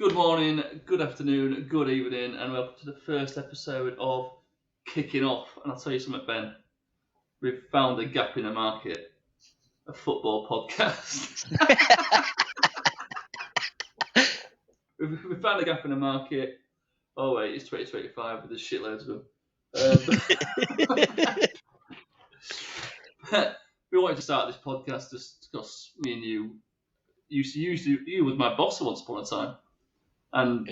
Good morning, good afternoon, good evening, and welcome to the first episode of Kicking Off. And I'll tell you something, Ben. We've found a gap in the market, a football podcast. we found a gap in the market. Oh wait, it's 2025. There's shitloads of them. We wanted to start this podcast just because me and you was my boss once upon a time, and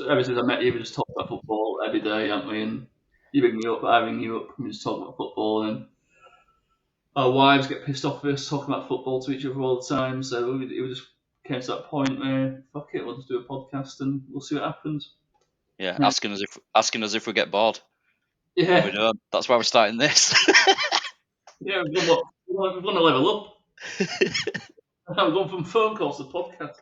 ever since I met you, we just talk about football every day, haven't we? And you ring me up, I ring you up, and we just talk about football. And our wives get pissed off with us talking about football to each other all the time. So it just came to that point where, fuck it, we'll just do a podcast and we'll see what happens. Yeah, asking us if we get bored. Yeah. We don't. That's why we're starting this. Yeah, we've gone to level up. I'm going from phone calls to podcast.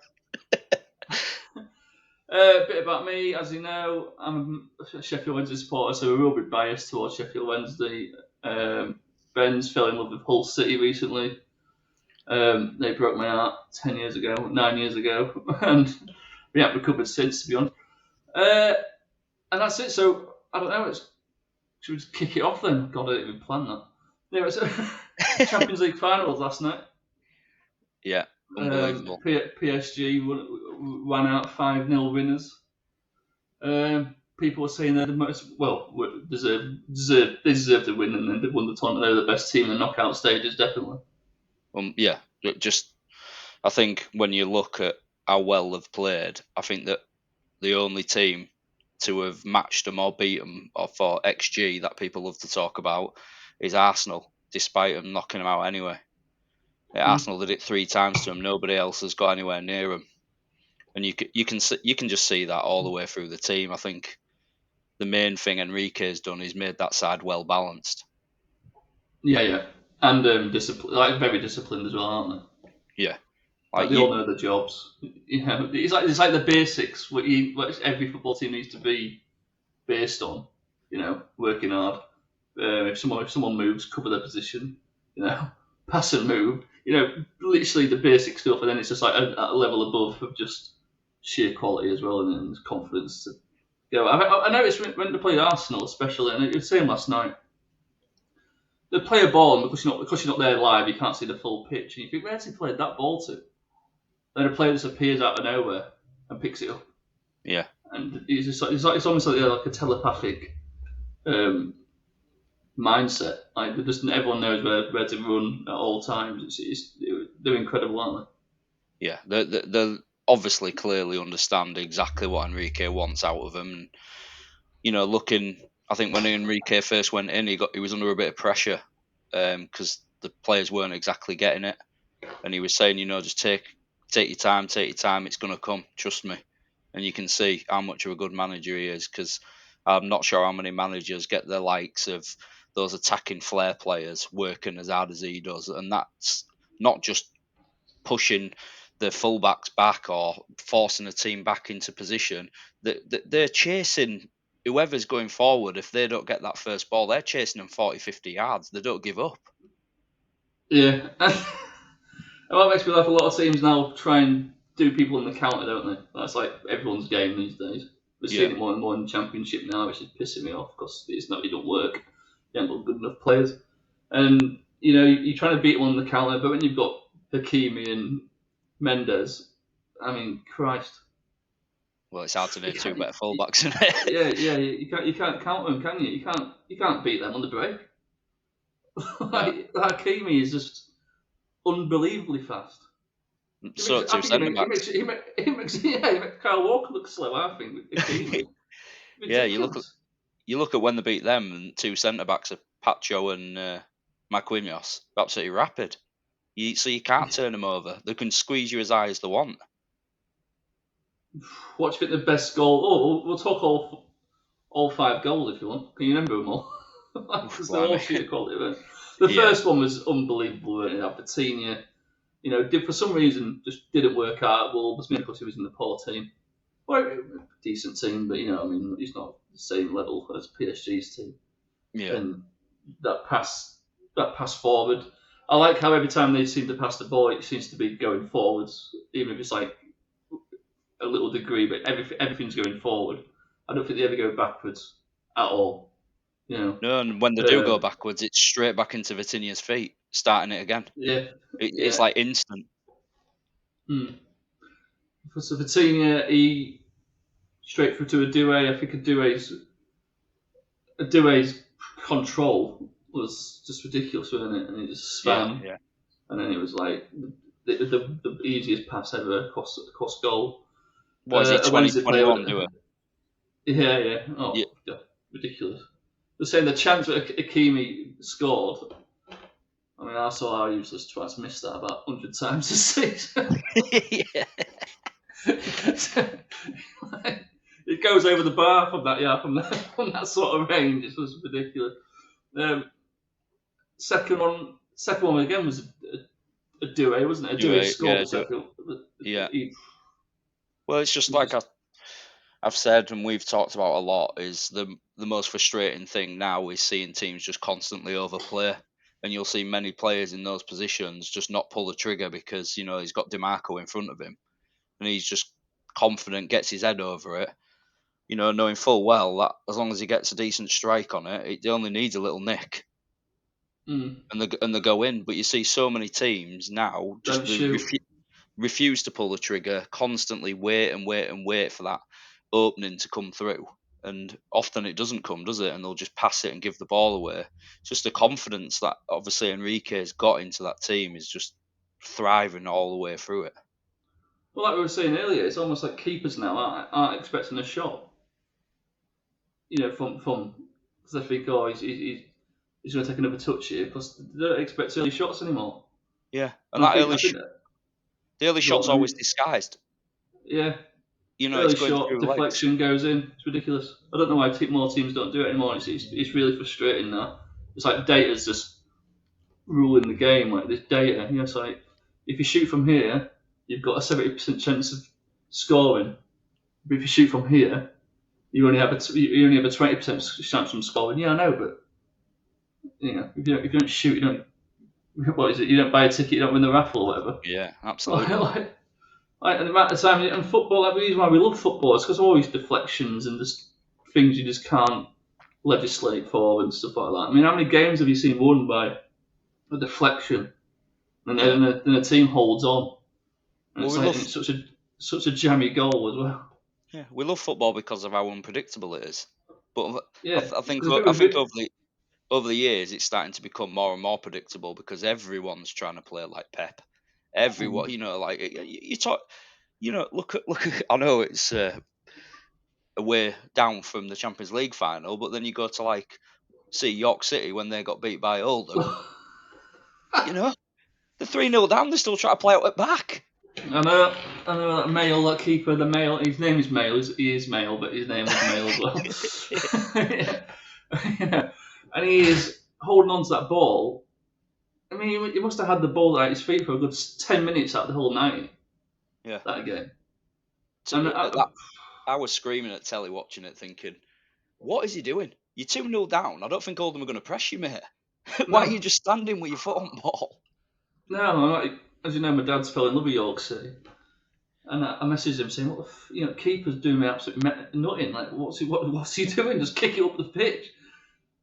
A bit about me, as you know, I'm a Sheffield Wednesday supporter, so we're a bit biased towards Sheffield Wednesday. Ben's fell in love with Hull City recently. They broke my heart 9 years ago, and we haven't recovered since, to be honest. And that's it. So I don't know. Should we just kick it off then? God, I didn't even plan that. Yeah, it's Champions League finals last night. Yeah, unbelievable. PSG ran out 5-0 winners. People were saying they're the most they deserve to win, and then they won the tournament. They're the best team in the knockout stages, definitely. Yeah, I think when you look at how well they've played, I think that the only team to have matched them or beat them, or for XG that people love to talk about, is Arsenal, despite them knocking them out anyway. Arsenal did it 3 times to them. Nobody else has got anywhere near them, and you can just see that all the way through the team. I think the main thing Enrique has done is made that side well balanced. Yeah, and very disciplined as well, aren't they? Yeah, they all know their jobs. You know, it's like the basics what every football team needs to be based on. You know, working hard. If someone moves, cover their position. You know, pass and move. You know, literally the basic stuff, and then it's just like a level above of just sheer quality as well, and confidence to go. I noticed when they played Arsenal, especially, and it was the same last night. They play a ball, and because you're not there live, you can't see the full pitch, and you think, where's he played that ball to? Then a player just appears out of nowhere and picks it up. Yeah, and it's almost like a telepathic mindset. Like everyone knows where to run at all times. They're incredible, aren't they? Yeah, they obviously clearly understand exactly what Enrique wants out of them. And, you know, I think when Enrique first went in, he was under a bit of pressure because the players weren't exactly getting it, and he was saying, you know, just take your time, it's going to come, trust me. And you can see how much of a good manager he is, because I'm not sure how many managers get the likes of those attacking flair players working as hard as he does. And that's not just pushing the fullbacks back or forcing a team back into position. They're chasing whoever's going forward. If they don't get that first ball, they're chasing them 40, 50 yards. They don't give up. Yeah. That makes me laugh. A lot of teams now try and do people in the counter, don't they? That's like everyone's game these days. We're seeing it more and more in the Championship now, which is pissing me off because it don't work. You haven't got good enough players. And, you know, you're trying to beat them on the counter, but when you've got Hakimi and Mendes, I mean, Christ. Well, it's hard to do 2 better fullbacks, isn't it? Yeah. You can't counter them, can you? You can't beat them on the break. Hakimi is just unbelievably fast. So two centre backs. He makes Kyle Walker look slow, I think. Yeah, you look at when they beat them, and 2 centre backs are Pacho and Marquinhos, absolutely rapid. So you can't turn them over. They can squeeze you as high as they want. What do you think the best goal? Oh, we'll talk all 5 goals if you want. Can you remember them all? Because they're all sheer quality. The first one was unbelievable. Albertina, you know, for some reason just didn't work out at Wolves. Maybe because he was in the poor team, or a decent team, but you know, I mean, he's not the same level as PSG's team. Yeah. And that pass forward, I like how every time they seem to pass the ball, it seems to be going forwards, even if it's like a little degree, but everything's going forward. I don't think they ever go backwards at all. You know. No, and when they do go backwards, it's straight back into Vitinha's feet, starting it again. Yeah, It's yeah. like instant. So Vitinha, he straight through to a Douay. I think a Douay's control was just ridiculous, wasn't it? And he just spam, Yeah. and then it was like the easiest pass ever across goal. What is he, And Wednesday play, 2021, do it? yeah. Yeah. Oh, yeah, ridiculous. They're saying the chance that Akimi scored. I mean, I saw how useless Twice missed that about 100 times this season. Yeah. It goes over the bar from that sort of range. It was ridiculous. Second one again was a Douay, wasn't it? A Douay scored the second. Yeah. Well, it's just like I've said, and we've talked about a lot, is the most frustrating thing now is seeing teams just constantly overplay, and you'll see many players in those positions just not pull the trigger because he's got DiMarco in front of him, and he's just confident, gets his head over it, knowing full well that as long as he gets a decent strike on it, it only needs a little nick, and they go in. But you see so many teams now just refuse to pull the trigger, constantly wait and wait and wait for that opening to come through. And often it doesn't come, does it? And they'll just pass it and give the ball away. It's just the confidence that obviously Enrique's got into that team is just thriving all the way through it. Well, like we were saying earlier, it's almost like keepers now aren't expecting a shot. From because they think, oh, he's going to take another touch here, because they don't expect early shots anymore. Yeah, and that the early shot's always disguised. Yeah. Early it's going shot, through deflection legs. Goes in. It's ridiculous. I don't know why more teams don't do it anymore. It's really frustrating now. It's like data's just ruling the game. Like this data, it's like if you shoot from here, you've got a 70% chance of scoring. But if you shoot from here, you only have a 20% chance from scoring. Yeah, I know, but if you don't shoot, you don't. What is it? You don't buy a ticket, you don't win the raffle or whatever. Yeah, absolutely. And the amount of time in football, the reason why we love football is because of all these deflections and just things you just can't legislate for and stuff like that. I mean, how many games have you seen won by a deflection and then a team holds on? And it's such a jammy goal as well. Yeah, we love football because of how unpredictable it is. But yeah, I think over the years it's starting to become more and more predictable because everyone's trying to play like Pep. Everyone, like you talk, look at. I know it's a way down from the Champions League final, but then you go to see York City when they got beat by Oldham. They're 3-0 down. They still try to play out at back. I know that Mail, that keeper, the Mail. His name is Mail. He is Mail, but his name is Mail as well. Yeah. And he is holding on to that ball. I mean, he must have had the ball at his feet for a good 10 minutes out of the whole night. Yeah. That game. I was screaming at telly watching it, thinking, "What is he doing? You're 2-0 down. I don't think Oldham are going to press you, mate. Why are you just standing with your foot on ball?" No, as you know, my dad's fell in love with York City. And I messaged him saying, "What keeper's doing me absolutely nothing. Like, what's he doing? Just kick it up the pitch."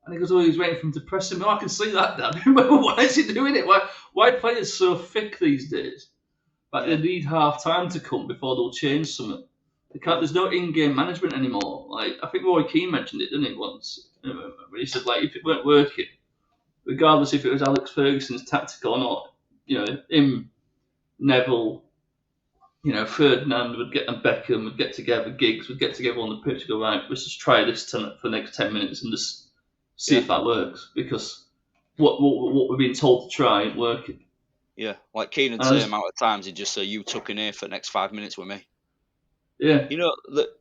And he goes, "Oh, he's waiting for him to press him." Oh, I can see that, Dad. Why is he doing it? Why players so thick these days? They need half time to come before they'll change something. There's no in-game management anymore. Like, I think Roy Keane mentioned it, didn't he, once? He said, if it weren't working, regardless if it was Alex Ferguson's tactic or not, him, Neville, Ferdinand would get, and Beckham would get together, Giggs would get together on the pitch and go, right, let's just try this for the next 10 minutes and just see if that works, because what we're being told to try ain't working. Yeah, like Keane would say amount of times he'd just say, "You tuck in here for the next 5 minutes with me." Yeah.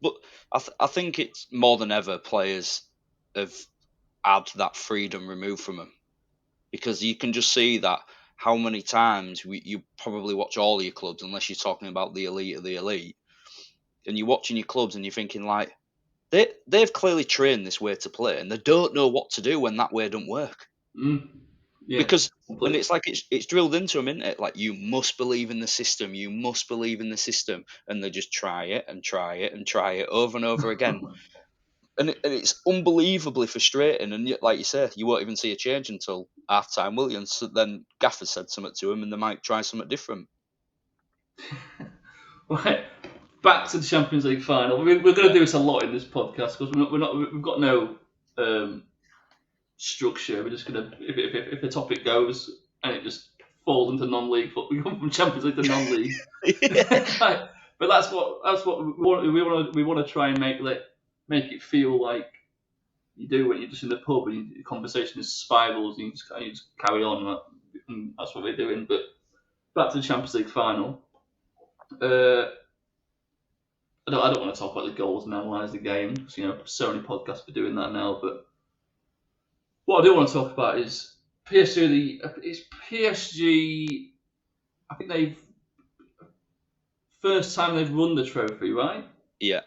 But I think it's more than ever players have had that freedom removed from them, because you can just see that how many times you probably watch all of your clubs, unless you're talking about the elite of the elite, and you're watching your clubs and you're thinking like, they've clearly trained this way to play and they don't know what to do when that way don't work. Because and completely. it's like it's drilled into them, isn't it? Like, you must believe in the system, you must believe in the system, and they just try it and try it and try it over and over again, and it's unbelievably frustrating. And yet, like you say, you won't even see a change until half time, will you? And so then Gaffer said something to him, and they might try something different. Right, back to the Champions League final. We're going to do this a lot in this podcast because we've got no structure. We're just going to if a topic goes and it just falls into non-league football, we go from Champions League to non-league. Right, but that's what we want to try and make it feel like you do when you're just in the pub and the conversation just spirals and you just carry on. And that's what we're doing. But back to the Champions League final. I don't want to talk about the goals and analyse the game because so many podcasts are doing that now. But what I do want to talk about is PSG. It's PSG. I think first time they've won the trophy, right? Yeah.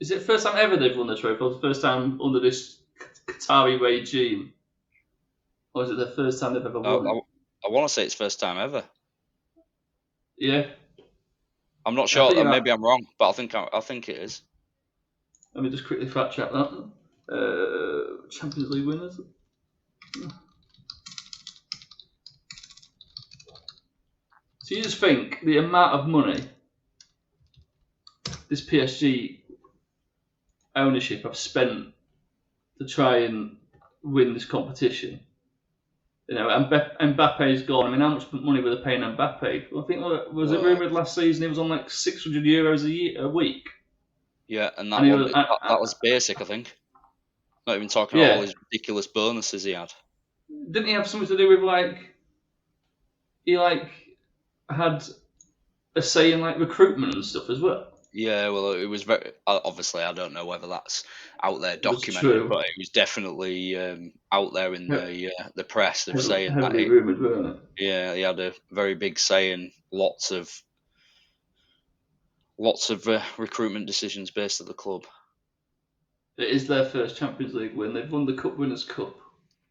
Is it the first time ever they've won the trophy, or the first time under this Qatari regime, or is it the first time they've ever won it? I want to say it's first time ever. Yeah. I'm not sure. Maybe I'm wrong, but I think it is. Let me just quickly fact check that. Champions League winners. So you just think the amount of money this PSG ownership have spent to try and win this competition. Mbappe's gone. I mean, how much money were they paying Mbappe? I think it rumoured last season he was on like €600 a week. Yeah, and that was basic, I think. Not even talking about all his ridiculous bonuses he had. Didn't he have something to do with he had a say in recruitment and stuff as well? Yeah, well, it was very obviously. I don't know whether that's out there documented, but it was definitely out there in the press of saying that. Rumoured, weren't it? Yeah, he had a very big say in lots of recruitment decisions based at the club. It is their first Champions League win. They've won the Cup Winners' Cup.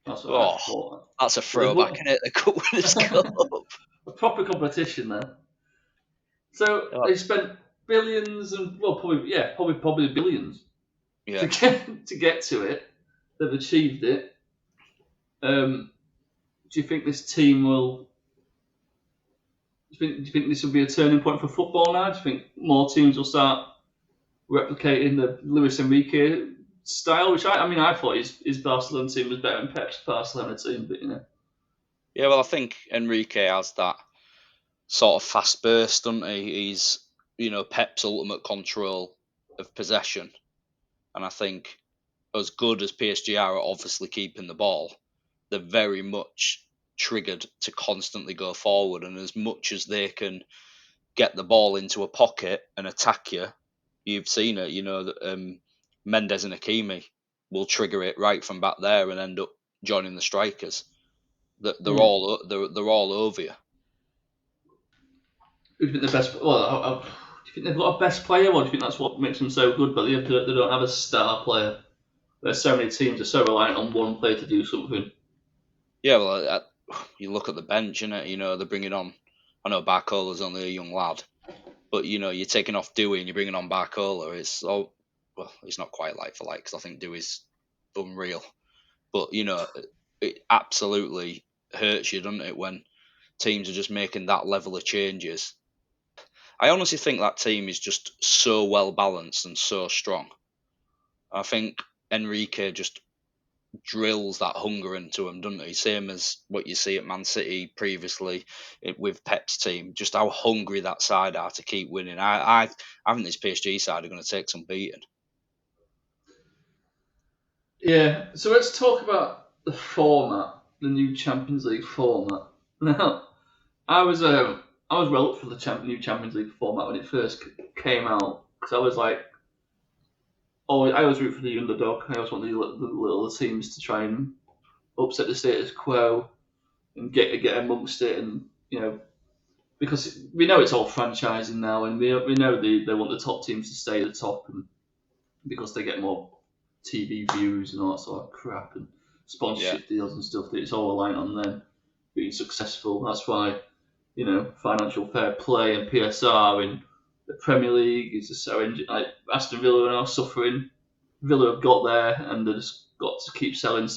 That's what I thought. That's a throwback, isn't it? The Cup Winners' Cup. A proper competition there. So they spent billions and probably billions to get to it. They've achieved it. Do you think this team will? Do you think this will be a turning point for football now? Do you think more teams will start replicating the Luis Enrique style? Which I thought his Barcelona team was better than Pep's Barcelona team, but Yeah, well, I think Enrique has that sort of fast burst, doesn't he? He's Pep's ultimate control of possession, and I think as good as PSG are at obviously keeping the ball, they're very much triggered to constantly go forward, and as much as they can get the ball into a pocket and attack you, you've seen it. That Mendes and Hakimi will trigger it right from back there and end up joining the strikers. They're all over you. Who do you think the best? Well, do you think they've got a best player, or do you think that's what makes them so good? But they don't have a star player. There's so many teams are so reliant on one player to do something. Yeah, well, you look at the bench, innit? They're bringing on. I know Barcola's only a young lad, but you're taking off Dewey and you're bringing on Barcola. It's not quite like for like because I think Dewey's unreal, but it absolutely hurts you, doesn't it, when teams are just making that level of changes. I honestly think that team is just so well balanced and so strong. I think Enrique just drills that hunger into them, doesn't he? Same as what you see at Man City previously with Pep's team, just how hungry that side are to keep winning. I think this PSG side are going to take some beating. Yeah, so let's talk about the format, the new Champions League format. Now, I was well up for the new Champions League format when it first came out because I was like, I always root for the underdog. I always want the little teams to try and upset the status quo and get amongst it, and because we know it's all franchising now, and we know they want the top teams to stay at the top, and because they get more TV views and all that sort of crap and sponsorship deals and stuff, it's all reliant on them. being successful. That's why, financial fair play and PSR in the Premier League is just so like Aston Villa are now suffering. Villa have got there and they've just got to keep selling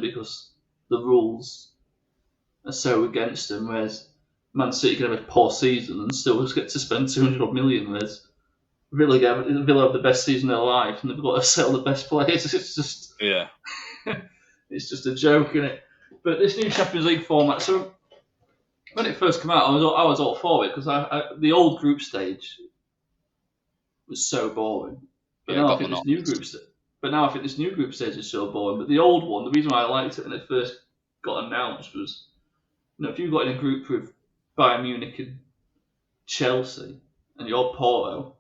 because the rules are so against them. Whereas Man City can have a poor season and still just get to spend 200 million. Whereas Villa have the best season of their life and they've got to sell the best players. It's just it's just a joke, isn't it? But this new Champions League format. So when it first came out, I was all for it because the old group stage was so boring. But now I think this new group stage. But now I think this new group stage is so boring. But the old one, the reason why I liked it when it first got announced was, if you got in a group with Bayern Munich and Chelsea, and you're Porto,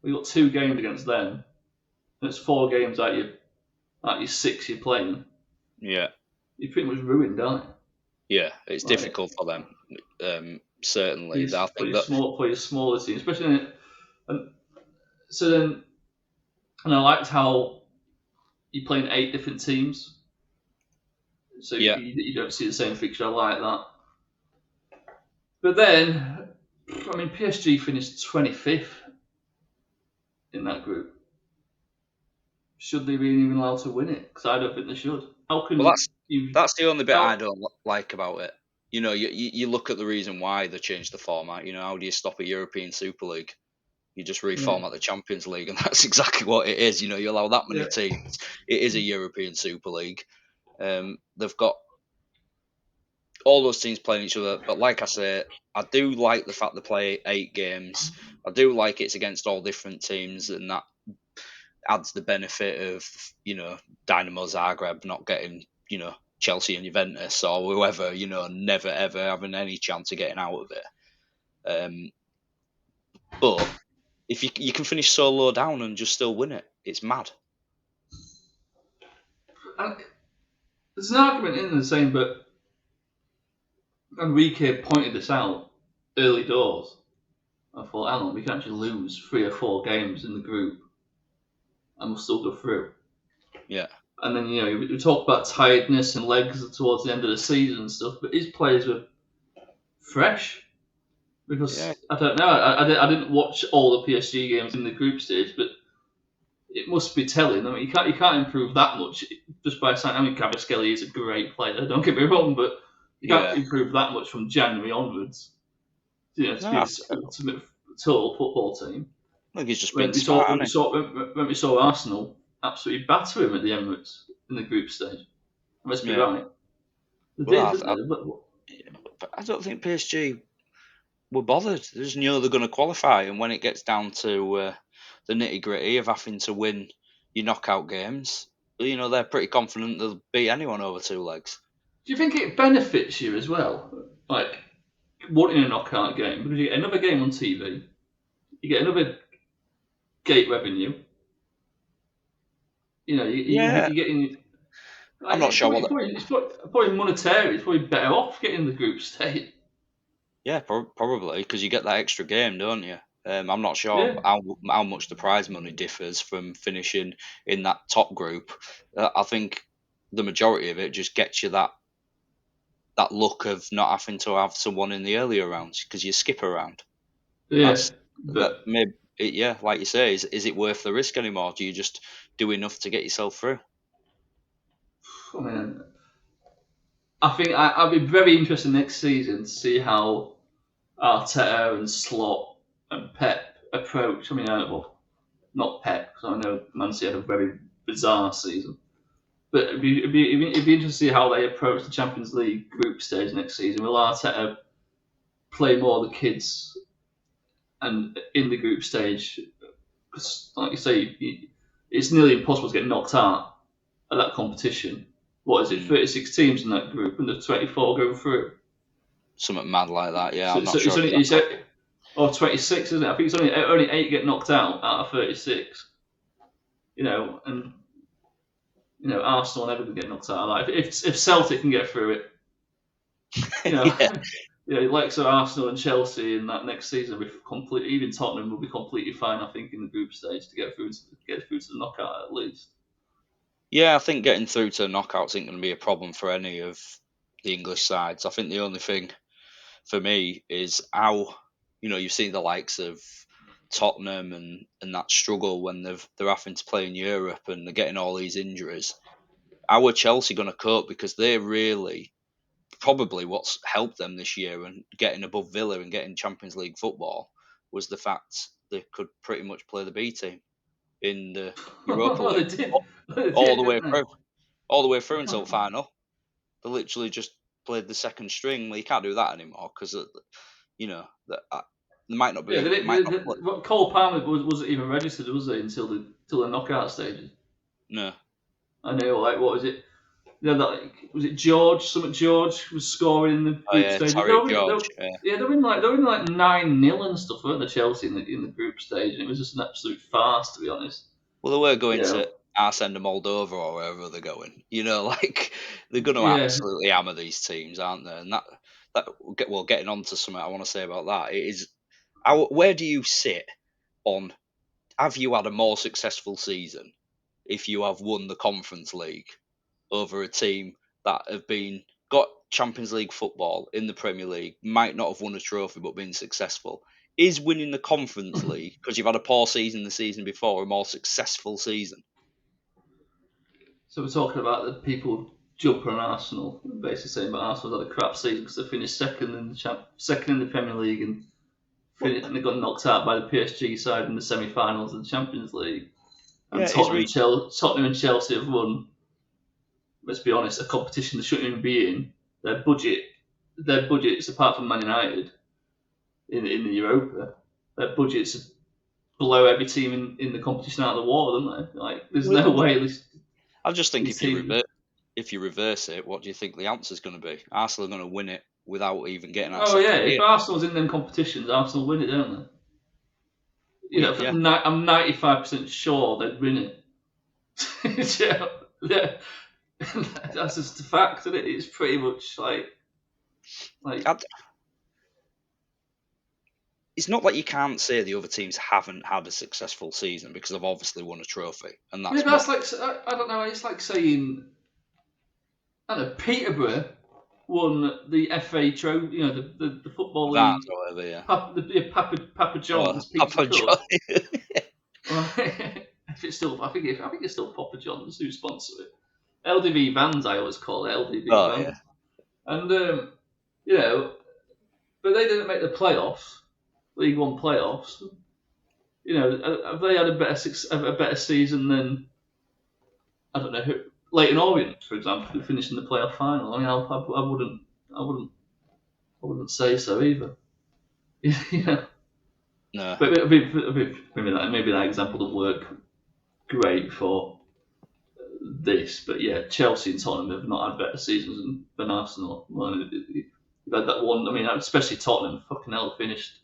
we got 2 games against them, and it's 4 games out your 6 you're playing. Yeah, you're pretty much ruined, aren't you? Yeah, it's difficult for them. Certainly, I think for your smaller team, especially. And I liked how you play in 8 different teams, so you don't see the same fixture. I like that. But then, PSG finished 25th in that group. Should they be even allowed to win it? Because I don't think they should. How can that's the only bit I don't like about it. You look at the reason why they changed the format. How do you stop a European Super League? You just reformat the Champions League, and that's exactly what it is. You allow that many teams. It is a European Super League. They've got all those teams playing each other. But like I say, I do like the fact they play 8 games. I do like it's against all different teams, and that adds the benefit of, Dynamo Zagreb not getting, Chelsea and Juventus or whoever, never ever having any chance of getting out of it. But if you can finish so low down and just still win it, it's mad. There's an argument in the same, but Enrique pointed this out early doors. I thought, hang on, we can actually lose 3 or 4 games in the group and we'll still go through. Yeah. And then, we talk about tiredness and legs towards the end of the season and stuff, but his players were fresh. Because, I don't know, I didn't watch all the PSG games in the group stage, but it must be telling. You can't improve that much just by saying, Kvaratskhelia is a great player, don't get me wrong, but you can't improve that much from January onwards. To be the ultimate total football team. I think he's just been smart. When we saw Arsenal absolutely batter him at the Emirates in the group stage. I must be right. I don't think PSG were bothered. They just knew they're going to qualify, and when it gets down to the nitty gritty of having to win your knockout games, they're pretty confident they'll beat anyone over 2 legs. Do you think it benefits you as well, like wanting a knockout game, because you get another game on TV, you get another gate revenue. You're getting. I'm not sure it's probably monetary. It's probably better off getting the group stage. Yeah, probably because you get that extra game, don't you? I'm not sure how much the prize money differs from finishing in that top group. I think the majority of it just gets you that look of not having to have someone in the earlier rounds because you skip around. Yes, like you say, is it worth the risk anymore? Do you just do enough to get yourself through? I think I'll be very interested next season to see how Arteta and Slot and Pep approach. Not Pep, because I know Man City had a very bizarre season. But it'd be interesting to see how they approach the Champions League group stage next season. Will Arteta play more of the kids and in the group stage? Because, like you say, it's nearly impossible to get knocked out at that competition. What is it? 36 teams in that group, and the 24 go through. Something mad like that. Yeah, I'm not sure. Or 26, isn't it? I think it's only 8 get knocked out of 36. And Arsenal never going to get knocked out of that. If Celtic can get through it, like so Arsenal and Chelsea in that next season, even Tottenham will be completely fine. I think in the group stage to get through to the knockout at least. Yeah, I think getting through to the knockouts isn't going to be a problem for any of the English sides. I think the only thing for me is how, you've seen the likes of Tottenham and that struggle when they're having to play in Europe and they're getting all these injuries. How are Chelsea going to cope? Because they really probably what's helped them this year and getting above Villa and getting Champions League football was the fact they could pretty much play the B team in the Europa Well, League they did. They all did, the way didn't through, all the way through until the final. They literally just played the second string. Well, you can't do that anymore because they might not they? Yeah, be, they might not did. play. Cole Palmer wasn't even registered, was he, until the knockout stages? No, I know, like, what was it? Yeah, was it George? Something George was scoring in the oh group yeah, stage. Tariq George. Yeah, they were in like 9-0 and stuff, weren't they, Chelsea in the group stage? And it was just an absolute farce, to be honest. Well, they were going Yeah, to Arsene Moldova or wherever they're going. Like they're going to yeah. absolutely hammer these teams, aren't they? And getting on to something I want to say about that, it is where do you sit on? Have you had a more successful season if you have won the Conference League over a team that have got Champions League football in the Premier League, might not have won a trophy but been successful? Is winning the Conference League, because you've had a poor season the season before, a more successful season? So we're talking about the people jumping on Arsenal, basically saying that Arsenal's had a crap season because they finished second in the Premier League and Well, and they got knocked out by the PSG side in the semi-finals of the Champions League. And yeah, it's Tottenham and Chelsea have won, let's be honest, a competition they shouldn't even be in. Their budgets, apart from Man United in the Europa, their budgets blow every team in the competition out of the water, don't they? Like, there's no way I just think these teams. if you reverse it, what do you think the answer's going to be? Arsenal are going to win it without even getting out of Oh yeah, second if gear. Arsenal's in them competitions, Arsenal win it, don't they? Yeah, I'm 95% sure they'd win it. Yeah, that's just a fact, isn't it? It's pretty much like it's not like you can't say the other teams haven't had a successful season because they've obviously won a trophy, and yeah, that's that's like I don't know. It's like saying I don't know, Peterborough won the FA trophy, the football that league. or whatever. Yeah, Papa John's Pizza Papa Cup. John. If it's still, I think it's still Papa John's who sponsor it. LDV Vans, I always call it LDV Oh yeah, Vans, and but they didn't make the playoffs, League One playoffs. Have they had a better season than I don't know Leighton Orient, for example, who finished in the playoff final? I mean, I wouldn't say so either. Yeah, no, but maybe that example doesn't work great for this. But yeah, Chelsea and Tottenham have not had better seasons than Arsenal. Well, you've had that one. I mean, especially Tottenham. Fucking hell, finished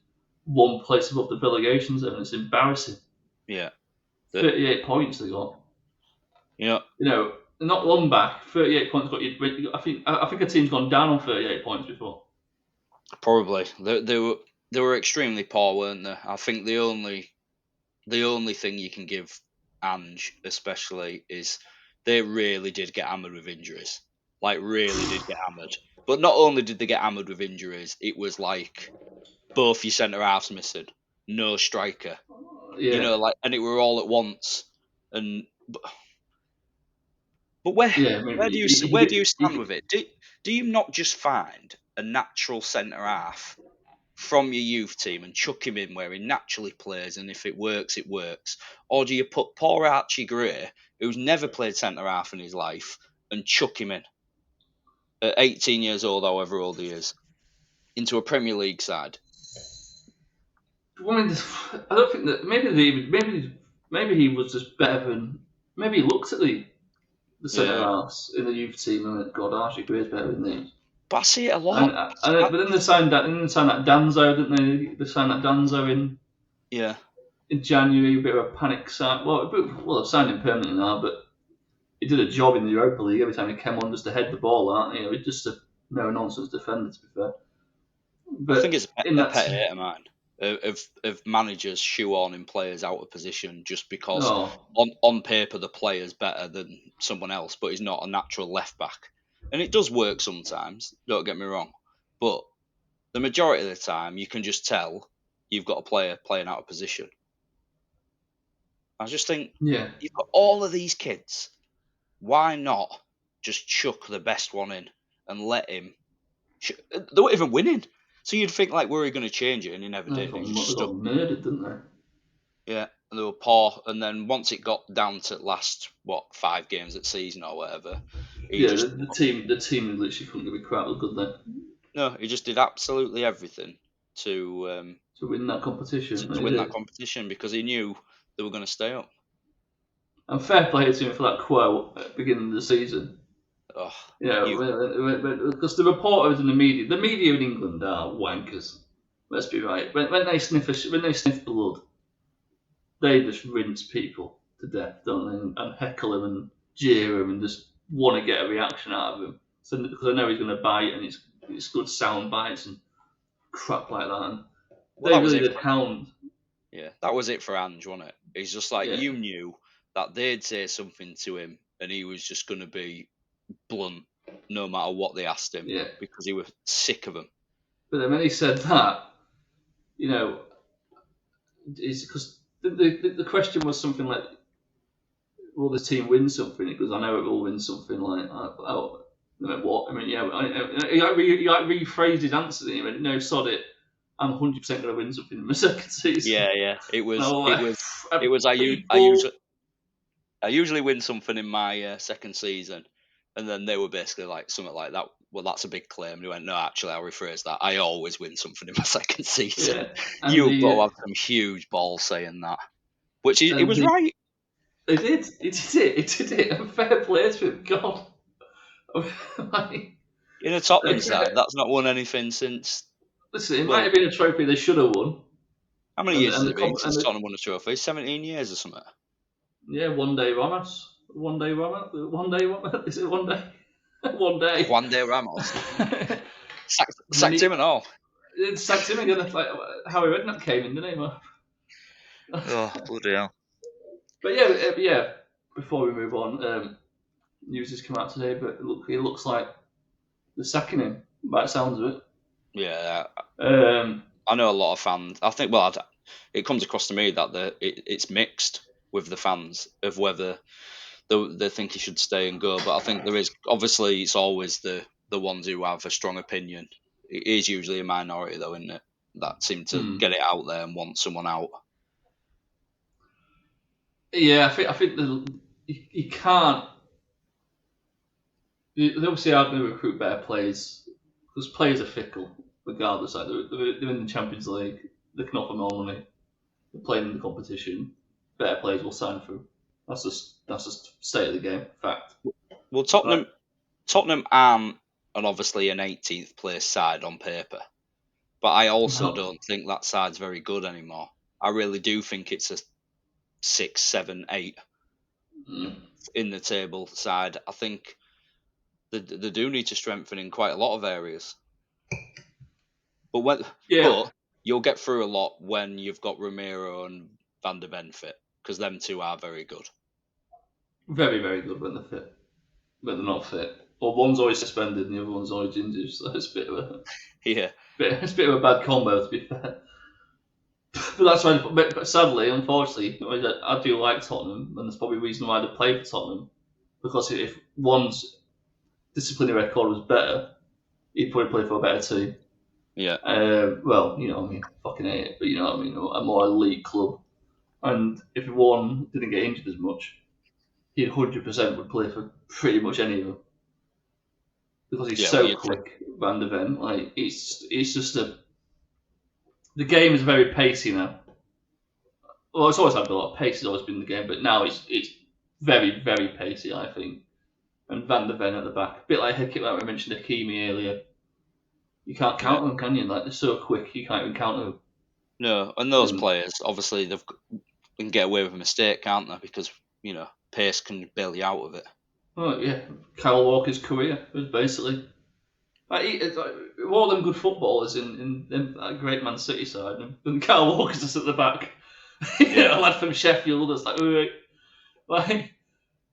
one place above the relegations, and it's embarrassing. yeah. 38 points they got. You know, not long back, 38 points got you. I think a team's gone down on 38 points before. probably they were extremely poor, weren't they? I think the only thing you can give Ange, especially, is they really did get hammered with injuries. Like, really did get hammered. But not only did they get hammered with injuries, it was like both your centre halves missing, no striker. Yeah, And it were all at once. And but where yeah. I mean, where do you where do you stand with it? Do you not just find a natural centre half from your youth team and chuck him in where he naturally plays, and if it works, it works? Or do you put poor Archie Gray, who's never played centre half in his life, and chuck him in at 18 years old, however old he is, into a Premier League side? I mean, I don't think that maybe he was just better than maybe he looked at the centre Yeah, halves in the youth team and went, God, Archie Gray's better than these. but I see it a And, lot. but then they signed that Danzo, didn't they? They signed that Danzo Yeah, in January, a bit of a panic sign. Well, they've signed him permanently now, but he did a job in the Europa League every time he came on just to head the ball out. He's just a no nonsense defender, to be fair. I think But it's in a that, pet hate of mine of managers shoehorning players out of position just because oh, on paper the player's better than someone else, but he's not a natural left back. And it does work sometimes, don't get me wrong. But the majority of the time, you can just tell you've got a player playing out of position. I just think Yeah. you've got all of these kids. Why not just chuck the best one in and let him? They weren't even winning. So you'd think, like, were he going to change it? And he never They did. He just got stuck. murdered, didn't they? Yeah, and they were poor. And then once it got down to last 5 games at season or whatever, he Yeah, just the team literally couldn't give a crap, could they? he just did absolutely everything to To win that competition, to win that competition because he knew they were going to stay up. And fair play to him for that quote at the beginning of the season. Oh, You know, because the reporters and the media in England are wankers. Let's be right. When they sniff blood, they just rinse people to death, don't they? And heckle them and jeer them and just want to get a reaction out of him. So because I know he's going to bite and it's good sound bites and crap like that. And well, they that was really it. did hound. Yeah, that was it for Ange, wasn't it? He's just like, Yeah. you knew that they'd say something to him and he was just going to be blunt no matter what they asked him because he was sick of them. But then when he said that, you know, it's because the question was something like, will the team win something? Because I know it will win something. Like, oh, what? I mean, yeah, he rephrased his answer. He went, no, sod it. I'm 100% going to win something in my second season. Yeah. It was. I usually win something in my second season, and then they were basically like something like that. Well, that's a big claim. And he went, no, actually, I'll rephrase that. I always win something in my second season. Yeah, You've got to have some huge balls saying that, which it was right. He did it. And fair play to him. God. In a Tottenham side, that's not won anything since. Listen, it might have been a trophy they should have won. How many years has it been since Tottenham won a trophy? 17 years or something. Yeah, one day Ramos. Is it one day? One day. Juan de Ramos. Sacked him and all. It sacked him again. Like Harry Redknapp came in, didn't he? Oh, bloody hell. But yeah. Before we move on, news has come out today, but it looks like they're sacking him. By the sounds of it. Yeah. I know a lot of fans. I think. Well, it comes across to me that it's mixed with the fans of whether they think he should stay and go. But I think there is obviously it's always the ones who have a strong opinion. It is usually a minority though, isn't it? That seem to get it out there and want someone out. Yeah, I think you can't. They obviously are going to recruit better players because players are fickle, regardless. Like they're in the Champions League, they can offer more money. They're playing in the competition. Better players will sign through. That's just state of the game, fact. Well, Tottenham aren't obviously an 18th place side on paper, but I also don't think that side's very good anymore. I really do think it's a 6, 7, 8 in the table side. I think they do need to strengthen in quite a lot of areas. But you'll get through a lot when you've got Romero and Van der Ben fit, because them two are very good. Very, very good when they're fit. But they're not fit. Or one's always suspended and the other one's always injured, so it's a bit of a it's a bit of a bad combo, to be fair. But that's why. But sadly, unfortunately, I do like Tottenham, and there's probably a reason why they play for Tottenham. Because if one's disciplinary record was better, he'd probably play for a better team. Yeah. Well, you know what I mean. Fucking hate it, but you know what I mean. A more elite club. And if one didn't get injured as much, he 100% would play for pretty much any of them. Because he's so quick, Van der Ven. Like it's just the game is very pacey now. Well, it's always had a lot of pace. It's always been the game, but now it's very, very pacey, I think. And Van der Ven at the back, a bit like we mentioned Hakimi earlier. You can't count them, can you? Like they're so quick, you can't even count them. No, and those players obviously they can get away with a mistake, can't they? Because pace can bail you out of it. Oh yeah, Kyle Walker's career was basically like all them good footballers in that great Man City side, and Kyle Walker's just at the back. A lad from Sheffield that's like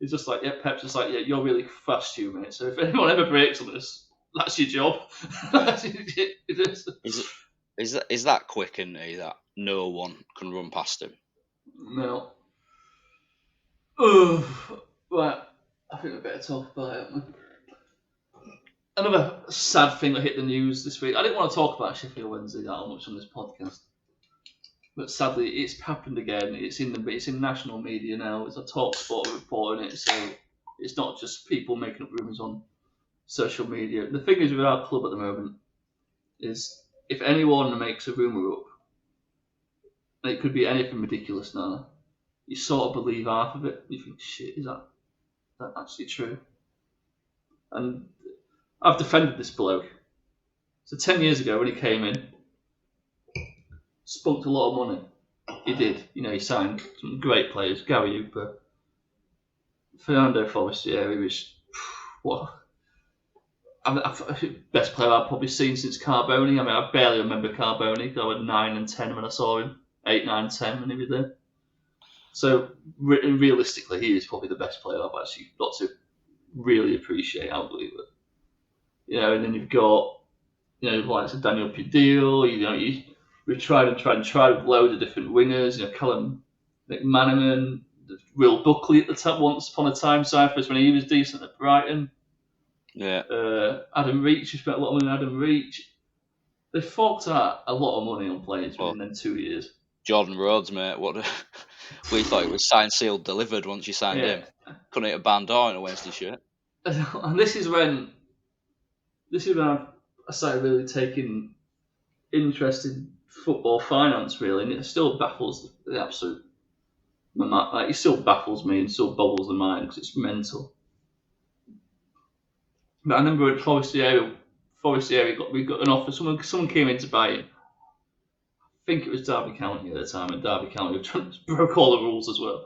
It's just like, yeah, Pep's just like, yeah, you're really fast, you mate. So if anyone ever breaks on this, that's your job. It is. Is that quick, isn't he? That no one can run past him. No. Oh, right. I think we better talk about it. Another sad thing that hit the news this week. I didn't want to talk about Sheffield Wednesday that much on this podcast, but sadly, it's happened again. It's in national media now. It's a talk sport reporting it, so it's not just people making up rumours on social media. The thing is with our club at the moment is if anyone makes a rumour up, and it could be anything ridiculous now, you sort of believe half of it. You think, shit, is that actually true? And I've defended this bloke. So 10 years ago when he came in, spunked a lot of money. He did. He signed some great players. Gary Hooper, Fernando Forestieri, which, what? Best player I've probably seen since Carboni. I mean, I barely remember Carboni. I was 9 and 10 when I saw him. 8, 9, 10 when he was there. So realistically, he is probably the best player I've actually got to really appreciate how good he was. And then you've got, like Daniel Pudil. We've tried with loads of different wingers. Callum McManaman, Will Buckley at the top once upon a time, Cyprus when he was decent at Brighton. Yeah. Adam Reach, we spent a lot of money on Adam Reach. They forked out a lot of money on players within 2 years. Jordan Rhodes, mate. We thought it was signed, sealed, delivered once you signed him. Couldn't hit a barn door in a Wednesday shirt. And this is when I started really taking interest in football finance, really, and it still baffles the absolute. It still baffles me and still boggles the mind because it's mental. But I remember at Forestieri we got an offer. Someone came in to buy him. I think it was Derby County at the time, and Derby County broke all the rules as well.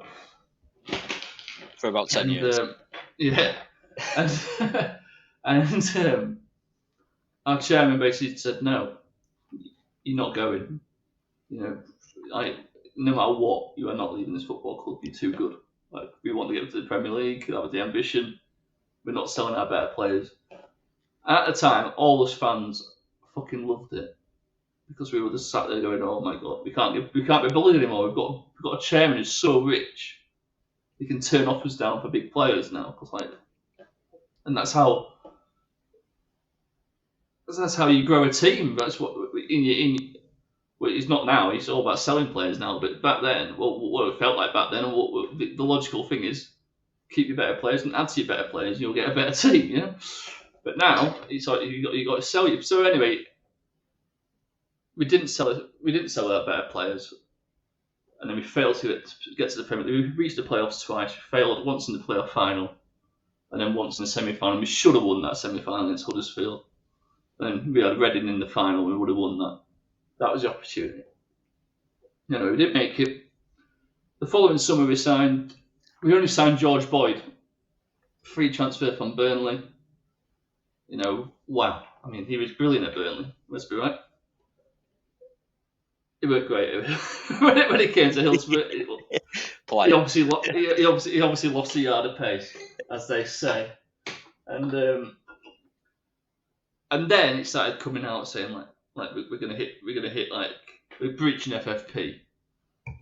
For about 10 years. Yeah. And our chairman basically said, no, you're not going. No matter what, you are not leaving this football club. You're too good. We want to get to the Premier League. That was the ambition. We're not selling our better players. At the time, all us fans fucking loved it because we were just sat there going, "Oh my god, we can't be bullied anymore. We've got a chairman who's so rich, he can turn offers down for big players now." And that's how you grow a team. That's what it's not now. It's all about selling players now. But back then, what it felt like back then, and the logical thing is, keep your better players and add to your better players, and you'll get a better team. But now it's like you got to sell you. So anyway, we didn't sell our better players, and then we failed to get to the Premier League. We reached the playoffs twice. We failed once in the playoff final, and then once in the semi-final. We should have won that semi-final against Huddersfield. And then we had Reading in the final. We would have won that. That was the opportunity. We didn't make it. The following summer, we only signed George Boyd, free transfer from Burnley. Wow. I mean, he was brilliant at Burnley. Let's be right. He worked great when it came to Hillsborough. He obviously lost a yard of pace, as they say, and then it started coming out saying like we're gonna hit we're breaching FFP,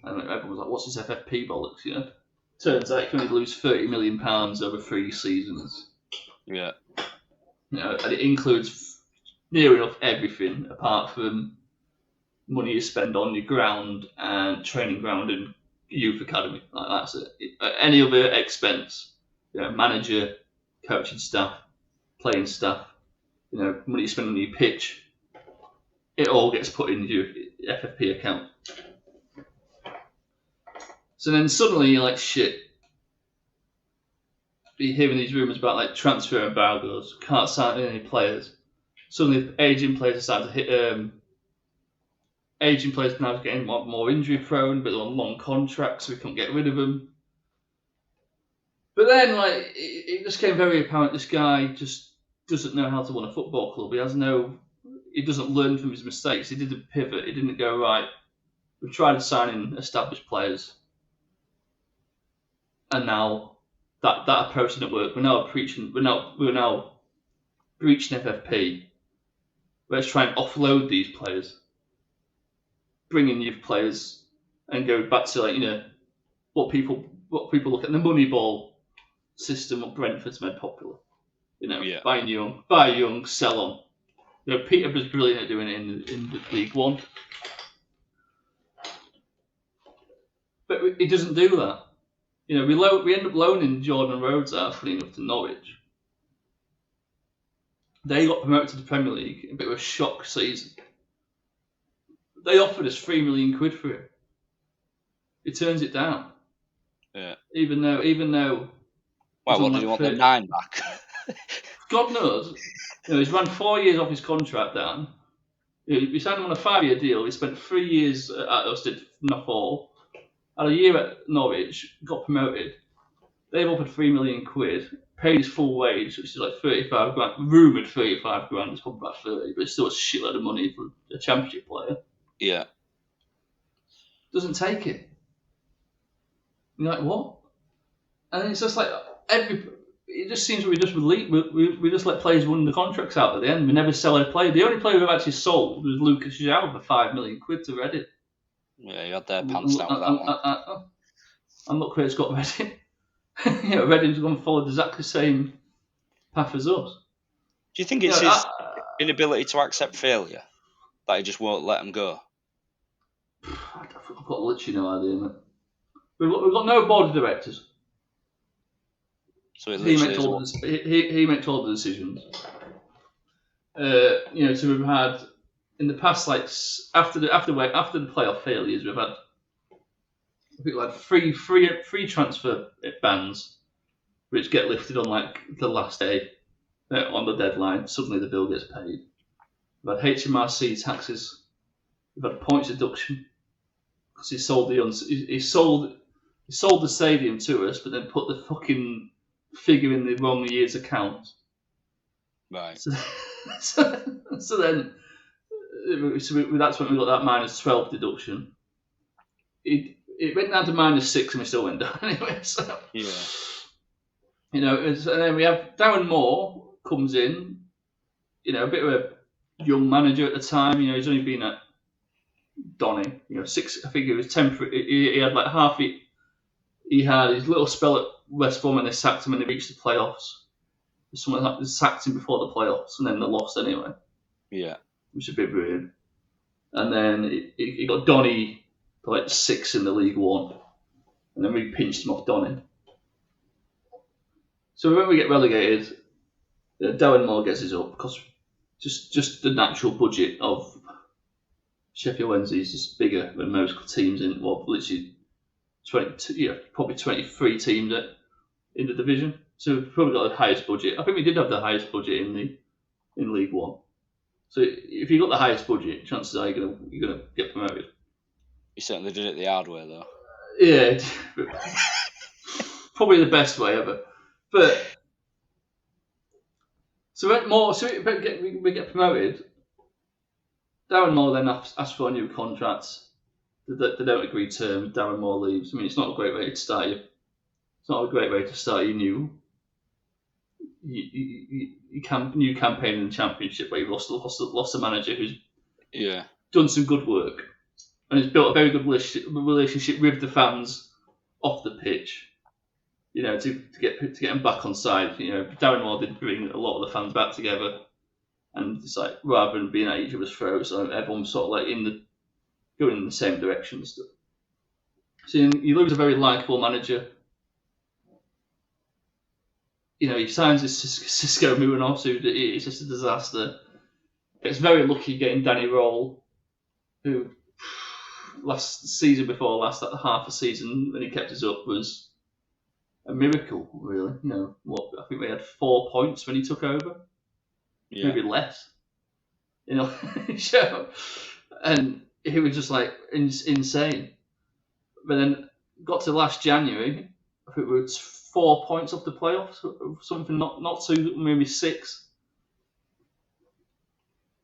and everyone was like, "What's this FFP bollocks?" Turns out you can only lose £30 million over 3 seasons. Yeah. And it includes near enough everything apart from money you spend on your ground and training ground and youth academy. That's it. Any other expense, manager, coaching staff, playing staff, money you spend on your pitch, it all gets put in your FFP account. So then suddenly you're like, shit. You're hearing these rumours about transfer embargoes, can't sign any players. Suddenly aging players are starting to hit. Aging players now are getting more injury prone, but they're on long contracts, so we can't get rid of them. But then, it just became very apparent this guy just doesn't know how to run a football club. He doesn't learn from his mistakes. He didn't pivot. He didn't go, right, we've tried to sign in established players, and now that approach didn't work. We're now preaching FFP. Let's try and offload these players, bring in youth players, and go back to what people look at the Moneyball system of Brentford's made popular. Buy young, sell on. Peter was brilliant at doing it in the League One, but he doesn't do that. We end up loaning Jordan Rhodes out, funny enough, to Norwich. They got promoted to the Premier League, a bit of a shock season. They offered us £3 million for him. He turns it down. Yeah. Even though. Well, what did he want the 9 back? God knows. He's run 4 years off his contract down. We signed him on a 5-year deal. He spent 3 years at us, did not 4. Had a year at Norwich, got promoted. They've offered £3 million, paid his full wage, which is like 35 grand. Rumoured 35 grand, it's probably about 30, but it's still a shitload of money for a championship player. Yeah. Doesn't take it. You're like, what? And it's just like it just seems we just let players win the contracts out at the end. We never sell a player. The only player we've actually sold was Lucas João for £5 million to Reading. Yeah, you had their pants down with that one. And look where it's got Reading. Reading's going to follow exactly the same path as us. Do you think it's his inability to accept failure that he just won't let him go? I've got literally no idea, mate. We've got no board of directors. So he makes all the decisions. So we've had in the past, like after the playoff failures, we've had free transfer bans, which get lifted on like the last day on the deadline. Suddenly the bill gets paid. We've had HMRC taxes. We've had points deduction because he sold the stadium to us, but then put the fucking figure in the wrong year's account. Right. So then that's when we got that -12 deduction. It went down to -6 and we still went down anyway. So yeah. And then we have Darren Moore comes in. A bit of a young manager at the time. He's only been at Donny. 6. I think it was temporary. He had like half it. He had his little spell at West Brom and they sacked him when they reached the playoffs. Someone like sacked him before the playoffs and then they lost anyway. Yeah. Which is a bit weird. And then he got Donny for like 6 in the League One. And then we pinched him off Donny. So when we get relegated, Darren Moore gets us up because just the natural budget of Sheffield Wednesday is just bigger than most teams in literally 22, probably 23 teams in the division. So we've probably got the highest budget. I think we did have the highest budget in League One. So if you've got the highest budget, chances are you're gonna get promoted. You certainly did it the hard way, though. Yeah, probably the best way ever. But we get promoted. Darren Moore then asks for a new contract. They don't agree terms. Darren Moore leaves. I mean, it's not a great way to start your. It's not a great way to start your new campaign in the Championship where you've lost a manager who's done some good work and has built a very good relationship with the fans off the pitch. To get them back on side. Darren Moore did bring a lot of the fans back together, and it's like rather than being at each other's throats, everyone's sort of like going in the same direction and stuff. So you lose a very likeable manager. He signs this Cisco Munoz, who is just a disaster. It's very lucky getting Danny Roll, who last season before last, that half a season when he kept us up was a miracle, really. I think we had 4 points when he took over, maybe less. And he was just like insane. But then got to last January, I think we were 4 points off the playoffs, something not 2, maybe 6.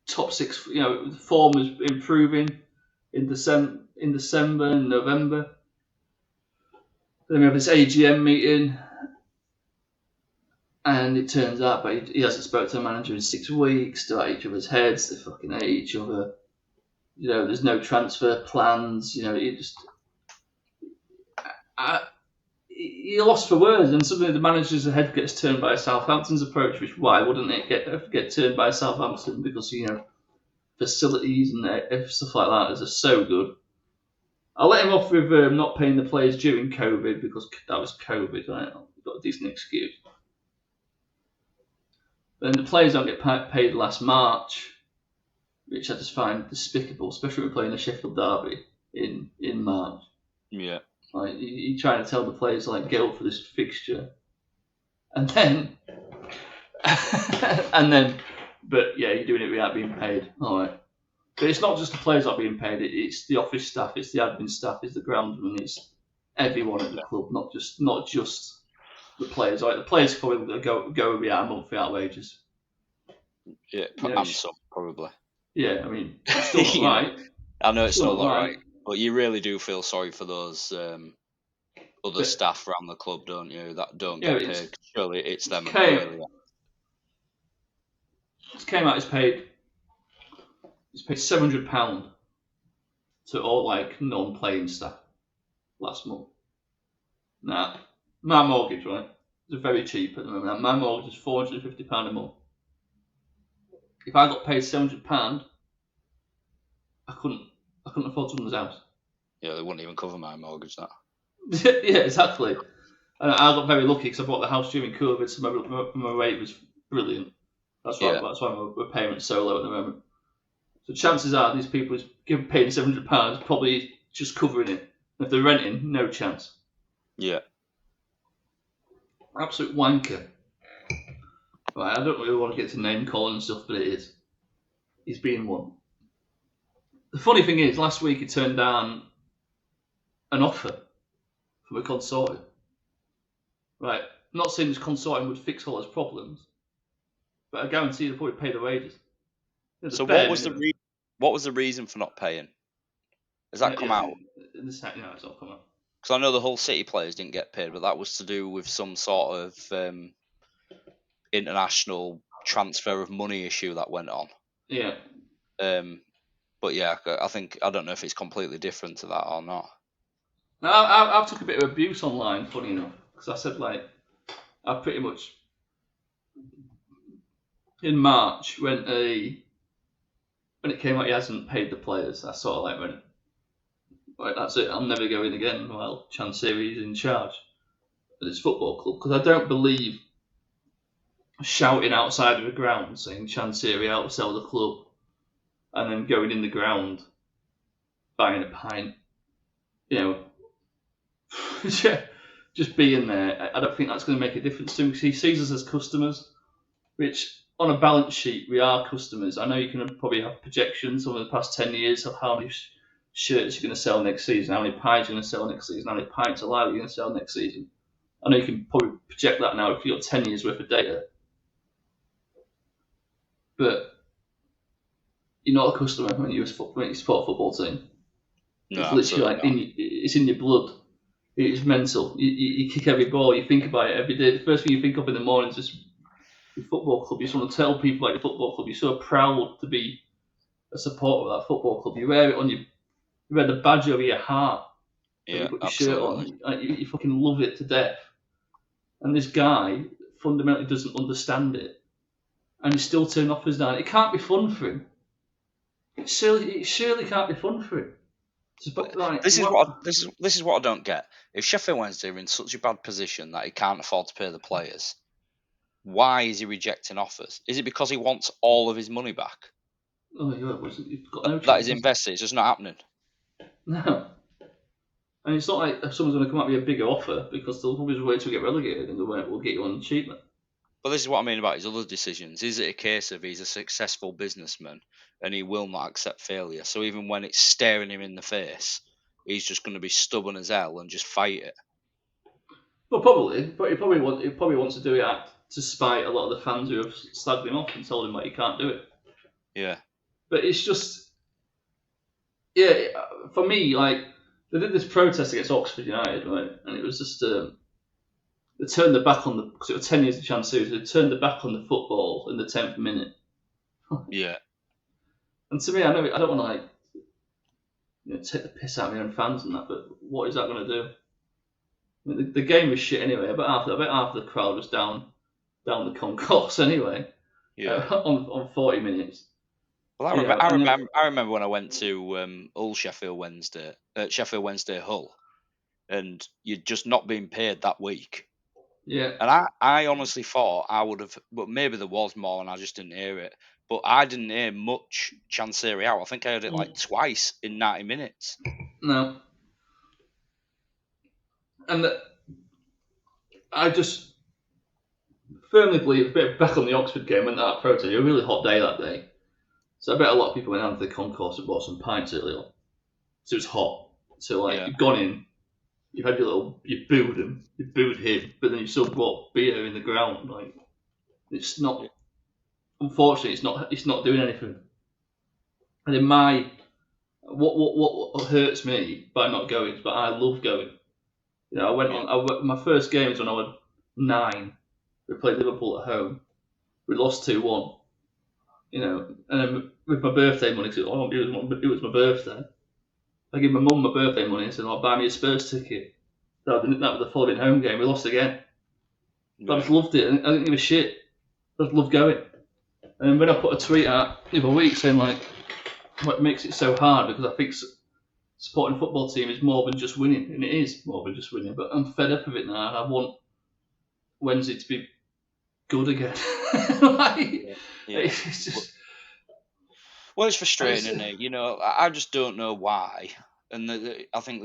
Top 6, the form was improving in December and November. Then we have this AGM meeting, And it turns out, but he hasn't spoken to the manager in 6 weeks. They're at each other's heads. They fucking hate each other. There's no transfer plans. It just you're lost for words. And suddenly the manager's head gets turned by Southampton's approach. Which why wouldn't it get turned by Southampton? Because facilities and stuff like that is just so good. I'll let him off with not paying the players during COVID because that was COVID. Right? We've got a decent excuse. But then the players don't get paid last March, which I just find despicable, especially when we're playing the Sheffield derby in March. Yeah. Like you're trying to tell the players get up for this fixture, and then, but yeah, you're doing it without being paid. All right. But it's not just the players that are being paid; it's the office staff, it's the admin staff, it's the groundsman, it's everyone at the club, not just the players. Like the players probably go without a month without wages. Yeah, and some probably. Yeah, I mean, it's still not right. I know it's not right, but you really do feel sorry for those other staff around the club, don't you? That don't get paid. Surely it's them. Really. This came out. It's paid £700 to all non-playing staff last month. Now, my mortgage, right, is very cheap at the moment. My mortgage is £450 a month. If I got paid £700, I couldn't afford someone's house. Yeah, they wouldn't even cover my mortgage. That. Yeah, exactly. And I got very lucky because I bought the house during COVID, so my rate was brilliant. That's why my payment's so low at the moment. So chances are these people paying £700 probably just covering it. And if they're renting, no chance. Yeah. Absolute wanker. Right, I don't really want to get to name calling and stuff, but it is. He's being one. The funny thing is, last week he turned down an offer from a consortium. Right, I'm not saying this consortium would fix all his problems, but I guarantee they'll probably pay the wages. So what was the reason for not paying? Has that come out? No, it's not come out. Because I know the Hull City players didn't get paid, but that was to do with some sort of international transfer of money issue that went on. Yeah. But yeah, I don't know if it's completely different to that or not. I took a bit of abuse online, funny enough, because I said I pretty much in March when it came out he hasn't paid the players, I sort of went, right, that's it, I'll never go in again while Chansiri is in charge of this football club, because I don't believe shouting outside of the ground saying Chansiri outsell the club and then going in the ground buying a pint, just being there. I don't think that's going to make a difference to him because he sees us as customers, which on a balance sheet we are customers. I know you can probably have projections over the past 10 years of how many shirts you're going to sell next season, how many pies you're going to sell next season, how many pints of lager you're going to sell next season. I know you can probably project that now if you've got 10 years worth of data. But you're not a customer when you support a football team. No, it's literally it's in your blood. It's mental. You kick every ball. You think about it every day. The first thing you think of in the morning is just your football club. You just want to tell people about your football club. You're so proud to be a supporter of that football club. You wear it on you wear the badge over your heart. Yeah, you put your absolutely. shirt on. You fucking love it to death. And this guy fundamentally doesn't understand it, and he still turning offers down. It can't be fun for him. It surely can't be fun for him. This is what I don't get. If Sheffield Wednesday are in such a bad position that he can't afford to pay the players, why is he rejecting offers? Is it because he wants all of his money back? Oh, you've got no chance. That is invested. It's just not happening. No. And it's not like someone's going to come up with a bigger offer because they'll probably wait till we get relegated and we'll get you on cheaper. But this is what I mean about his other decisions. Is it a case of he's a successful businessman and he will not accept failure? So even when it's staring him in the face, he's just going to be stubborn as hell and just fight it. Well, probably, but he probably wants to do it to spite a lot of the fans who have slagged him off and told him he can't do it. Yeah. But it's just, for me, they did this protest against Oxford United, right? And it was just, they turned their back on because it was 10 years of Chancery, so they turned their back on the football in the 10th minute. Yeah. And to me, I know I don't want to take the piss out of my own fans and that, but what is that going to do? I mean, the game was shit anyway. I bet half the crowd was down the concourse anyway. Yeah. On 40 minutes. Well, I remember when I went to Hull Sheffield Wednesday, Hull, and you'd just not been paid that week. Yeah. And I honestly thought I would have, but maybe there was more and I just didn't hear it. But I didn't hear much Chancery out. I think I heard it like twice in 90 minutes. No. And I just firmly believe, back on the Oxford game, went that protest. It was a really hot day that day. So I bet a lot of people went down to the concourse and bought some pints early on. So it was hot. So you've gone in, you've had you booed him, but then you still brought beer in the ground. Like, it's not. Unfortunately, it's not doing anything. And in what hurts me by not going is, but I love going. I went on. My first game was when I was 9. We played Liverpool at home. We lost 2-1. And then with my birthday money, because it was my birthday, I gave my mum my birthday money and said, "I'll buy me a Spurs ticket." That was the following home game. We lost again. But I just loved it. I didn't give a shit. I just loved going. And when I put a tweet out the other week saying what makes it so hard, because I think supporting a football team is more than just winning, and it is more than just winning. But I'm fed up of it now, and I want Wednesday to be good again. It's just. Well, it's frustrating, isn't it? I just don't know why. And I think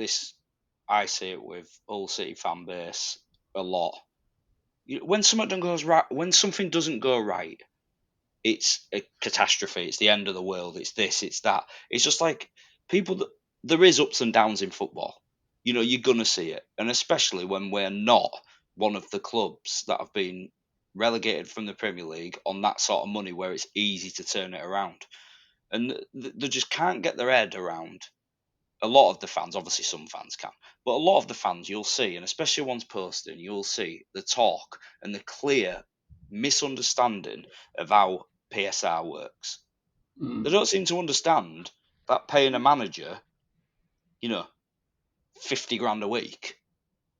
I see it with Hull City fan base a lot. When something doesn't go right, it's a catastrophe. It's the end of the world. It's this. It's that. It's just like people. There is ups and downs in football. You're gonna see it, and especially when we're not one of the clubs that have been relegated from the Premier League on that sort of money, where it's easy to turn it around. And they just can't get their head around. A lot of the fans, obviously some fans can, but a lot of the fans you'll see, and especially ones posting, you'll see the talk and the clear misunderstanding of how PSR works. They don't seem to understand that paying a manager, 50 grand a week,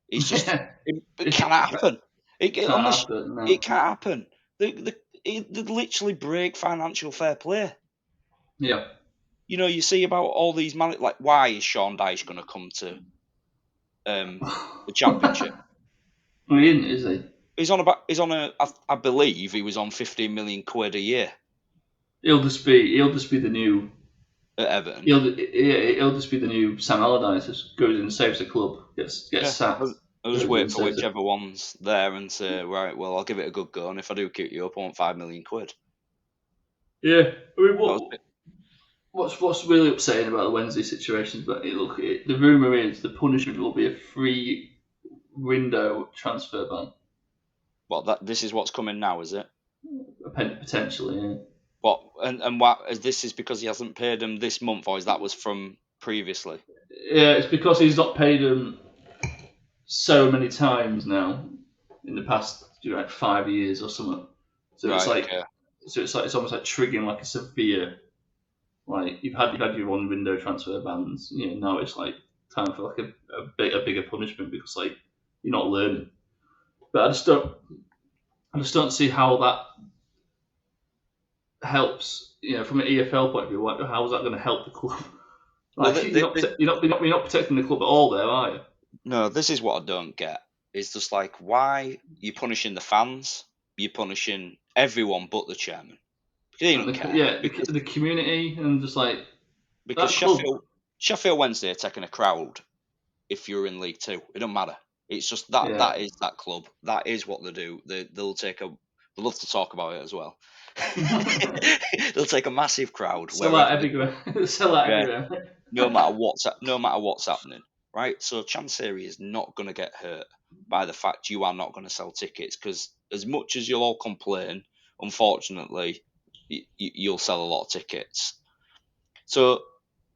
is just it can't happen. It can't happen. They literally break financial fair play. Yeah. You see about all these like, why is Sean Dyche going to come to the Championship? He isn't, is he? I believe he was on 15 million quid a year. He'll just be the new at Everton. He'll just be the new Sam Allardyce. Just goes in and saves the club, gets sacked. I'll just wait for whichever one's there and say, right, well, I'll give it a good go, and if I do keep you up, I want 5 million quid. Yeah, I mean, what's really upsetting about the Wednesday situation is that the rumour is the punishment will be a free window transfer ban. Well, this is what's coming now, is it? Potentially, yeah. What and what? This is because he hasn't paid him this month, or is that was from previously? Yeah, it's because he's not paid him so many times now in the past 5 years or something. So it's almost like triggering like a severe. Like you've had your one window transfer bans, now it's like time for like a bigger punishment because like you're not learning. But I just don't see how that helps. From an EFL point of view, how is that going to help the club? Like you're not protecting the club at all there, are you? No, this is what I don't get. It's just like, why you're punishing the fans? You're punishing everyone but the chairman. They don't care. Yeah, the community and just like because Sheffield Wednesday are taking a crowd. If you're in League Two, it don't matter. It's just that that is that club. That is what they do. They'll love to talk about it as well. They'll take a massive crowd. Sell out everywhere. Everywhere. No matter what's happening, right? So Chancery is not going to get hurt by the fact you are not going to sell tickets, because as much as you'll all complain, unfortunately, you'll sell a lot of tickets. So,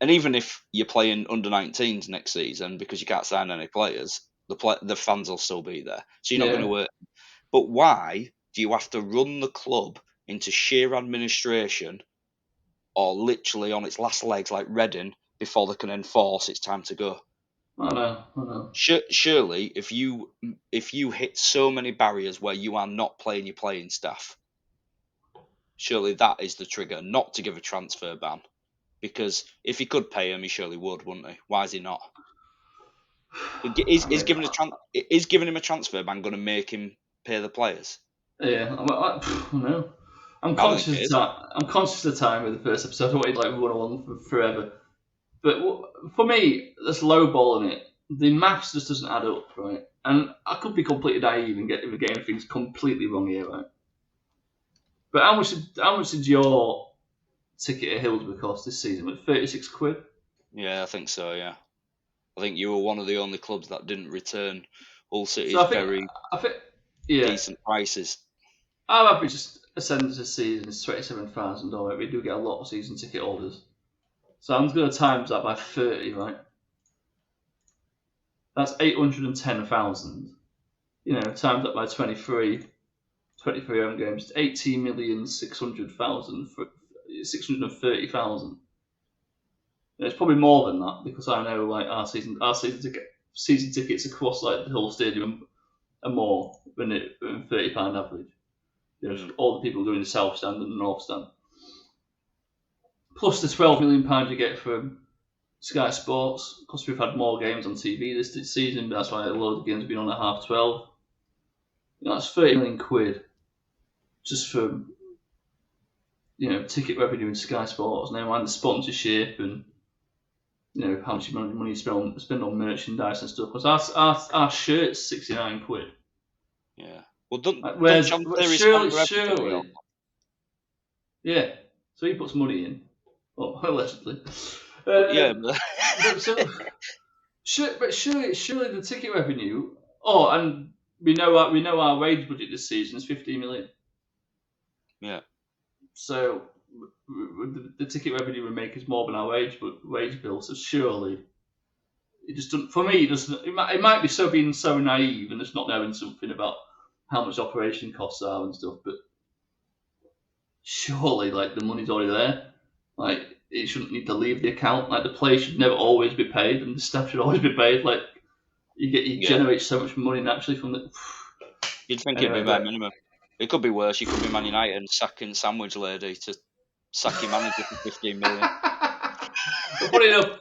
and even if you're playing under 19s next season because you can't sign any players, the fans will still be there. So you're not going to work. But why do you have to run the club into sheer administration or literally on its last legs like Reading before they can enforce it's time to go? I know. Surely, if you hit so many barriers where you are not playing your playing staff, surely that is the trigger not to give a transfer ban. Because if he could pay him, he surely would, wouldn't he? Why is he not? Is giving him a transfer ban going to make him pay the players? Yeah, no. I'm I don't think conscious it of is. time. I'm conscious of the time with the first episode. I don't want it to like run along forever. But for me, that's lowballing it. The maths just doesn't add up, right? And I could be completely naive and get things completely wrong here, right? But how much did your ticket at Hillsborough cost this season? Was it 36 quid? Yeah, I think so. Yeah, I think you were one of the only clubs that didn't return Hull So City's very I think, yeah. decent prices. Our average attendance this season is $27,000. We do get a lot of season ticket holders. So I'm going to times that by 30, right? That's 810,000. Times that by 23 home games, 18,600,000 for 630,000. It's probably more than that because I know like our season tickets across like the whole stadium are more than £30 average. All the people doing the south stand and the north stand. Plus the £12 million you get from Sky Sports. Plus we've had more games on TV this season, but that's why a lot of games have been on at 12:30. That's 30 million quid just for ticket revenue in Sky Sports. Never mind the sponsorship and how much money you spend on merchandise and stuff. Because our shirt's 69 quid. Yeah. Well, don't surely. Yeah. So he puts money in. Well, allegedly. Yeah. But surely the ticket revenue. Oh, and we know our wage budget this season is 15 million. Yeah. So the ticket revenue we make is more than our wage bill. So surely it just doesn't. For me, it doesn't. It might be being so naive and just not knowing something about how much operation costs are and stuff. But surely, like the money's already there. Like it shouldn't need to leave the account. Like the players should never always be paid, and the staff should always be paid. Like you generate so much money naturally from the. You'd think it'd be bare minimum. It could be worse. You could be Man United and sacking Sandwich Lady to sack your manager for 15 million. Funny enough,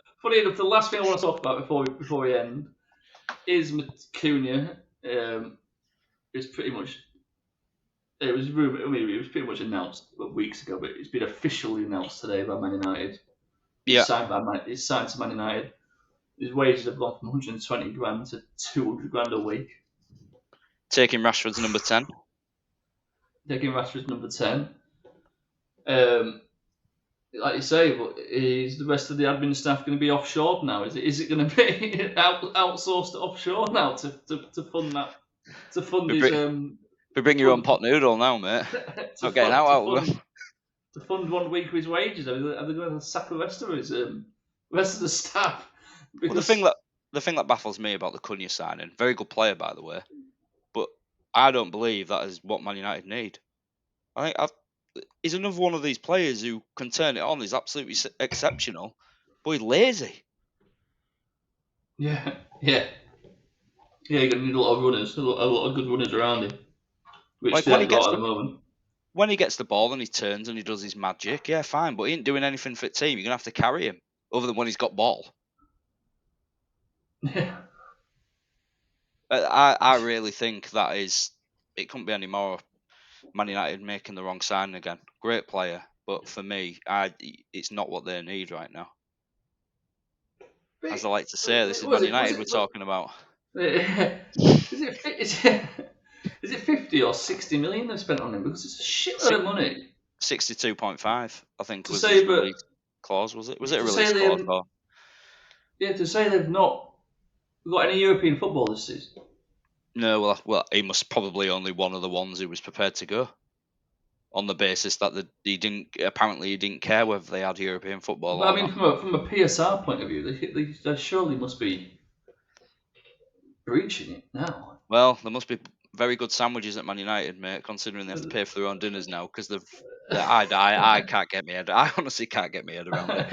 the last thing I want to talk about before we end is Cunha. It's pretty much. It was rumored. I mean, it was pretty much announced weeks ago, but it's been officially announced today by Man United. Yeah. He's signed to Man United. His wages have gone from 120 grand to 200 grand a week. Taking Rashford's number 10. Taking Rashford's number 10. Like you say, but is the rest of the admin staff going to be offshore now? Is it going to be outsourced offshore now to fund that? To fund his bring your own pot noodle now, mate. Not getting out of them. To fund 1 week of his wages, are they going to sack the rest of the staff? Because... Well, the thing that baffles me about the Cunha signing, very good player by the way, but I don't believe that is what Man United need. I think he's another one of these players who can turn it on. He's absolutely exceptional, but he's lazy. Yeah. You're going to need a lot of runners, a lot of good runners around him, which they haven't got at the moment. When he gets the ball and he turns and he does his magic, yeah, fine, but he ain't doing anything for the team. You're going to have to carry him, other than when he's got ball. Yeah. I really think it couldn't be any more Man United making the wrong signing again. Great player, but for me, it's not what they need right now. As I like to say, this is Man United we're talking about. Is it 50 or 60 million they've spent on him? Because it's a shitload of money. 62.5, I think, was his release clause, was it? Was it a release clause? Yeah, to say they've not got any European football this season. No, well, he must probably only one of the ones who was prepared to go. On the basis that he didn't care whether they had European football. But I mean, from a PSR point of view, they surely must be breaching it now. Well, there must be very good sandwiches at Man United, mate, considering they have to pay for their own dinners now because I can't get my head. I honestly can't get my head around it.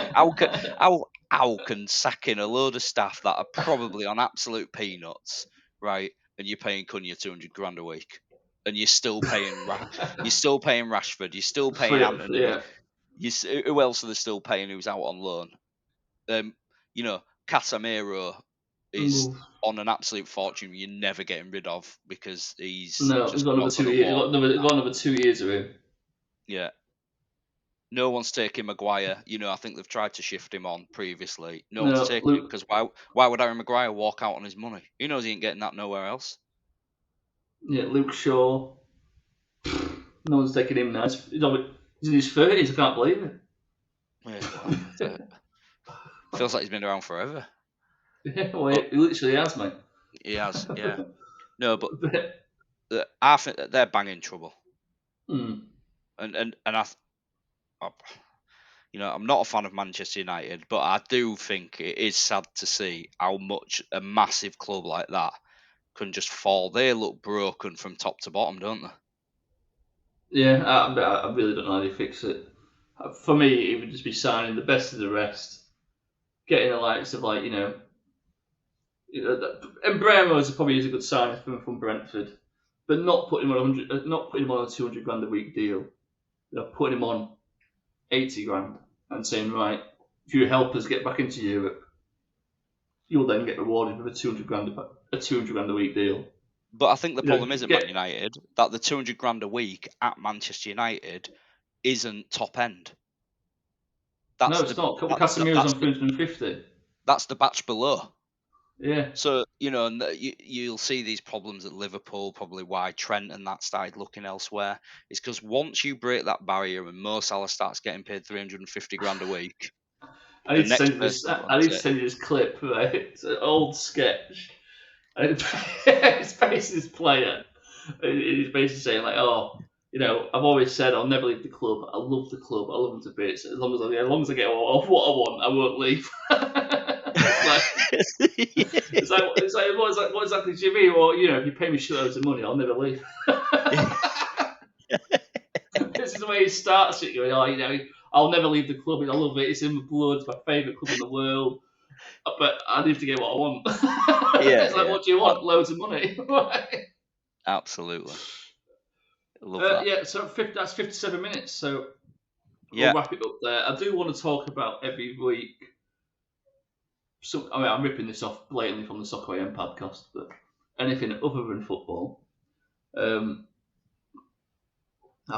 How can sacking a load of staff that are probably on absolute peanuts, right? And you're paying Cunha 200 grand a week, and you're still paying Rashford, you're still paying Anthony. Yeah. Who else are they still paying? Who's out on loan? You know, Casemiro is Oof. on an absolute fortune you're never getting rid of because he's No, he's just got another not going 2 to years. He's walk. got another 2 years of him. Yeah. No one's taking Maguire. I think they've tried to shift him on previously. No one's No, taking him because why would Aaron Maguire walk out on his money? He knows he ain't getting that nowhere else. Luke Shaw. No one's taking him now. He's in his 30s. I can't believe it. Yeah, well, feels like he's been around forever. Yeah, well, he literally has, mate. He has, yeah. No, but I think that they're banging trouble. Mm. And I'm not a fan of Manchester United, but I do think it is sad to see how much a massive club like that can just fall. They look broken from top to bottom, don't they? Yeah, I really don't know how they fix it. For me, it would just be signing the best of the rest, getting the likes of and Bremos probably is a good sign from Brentford, but not putting him on not putting him on a 200 grand a week deal. Putting him on 80 grand and saying, right, if you help us get back into Europe, you'll then get rewarded with a 200 grand a week deal. But I think the problem is at Man Get United that the 200 grand a week at Manchester United isn't top end. No, That's it's the not. that's the Casemiro's that's on the 350. that's the batch below. Yeah. So and you'll see these problems at Liverpool, probably why Trent and that started looking elsewhere. It's because once you break that barrier and Mo Salah starts getting paid 350 grand a week, I the need to next send you this. person that I wants need to it, send you this clip. Right? It's an old sketch. And it's basically this player. He's basically saying like, "Oh, I've always said I'll never leave the club. I love the club. I love them to bits. As long as I get what I want, I won't leave." What exactly do you mean? Well, if you pay me shitloads of money, I'll never leave. This is the way he starts it. I'll never leave the club. I love it. It's in my blood. It's my favourite club in the world. But I need to get what I want. It's like, yeah, what do you want? Loads of money. absolutely, love that. Yeah, so that's 57 minutes. So we'll Yeah, wrap it up there. I do want to talk about every week. I'm ripping this off blatantly from the Soccer AM podcast, but anything other than football. I've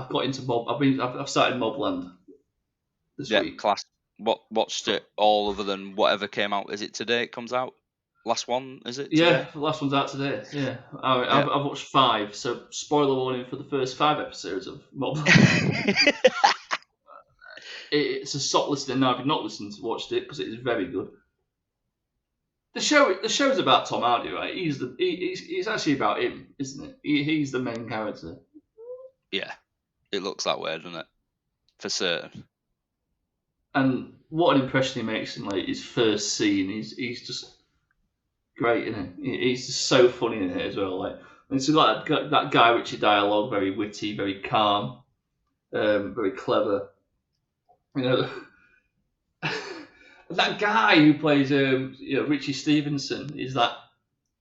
got into mob. I've started Mobland this week. class. Watched it all other than whatever came out. Is it today? It comes out. Last one is it today? Yeah, the last one's out today. Yeah, Yeah. I've watched 5. So spoiler warning for the first 5 episodes of Mobland. It's a stop listening now if you've not listened to watched it because it is very good. The show's about Tom Hardy, right? It's actually about him, isn't it? He's the main character. Yeah, it looks that way, doesn't it? For certain. And what an impression he makes in like his first scene. He's just great, isn't he? He's just so funny in it as well. Like it's like that Guy Ritchie dialogue, very witty, very calm, very clever. That guy who plays Richie Stevenson is that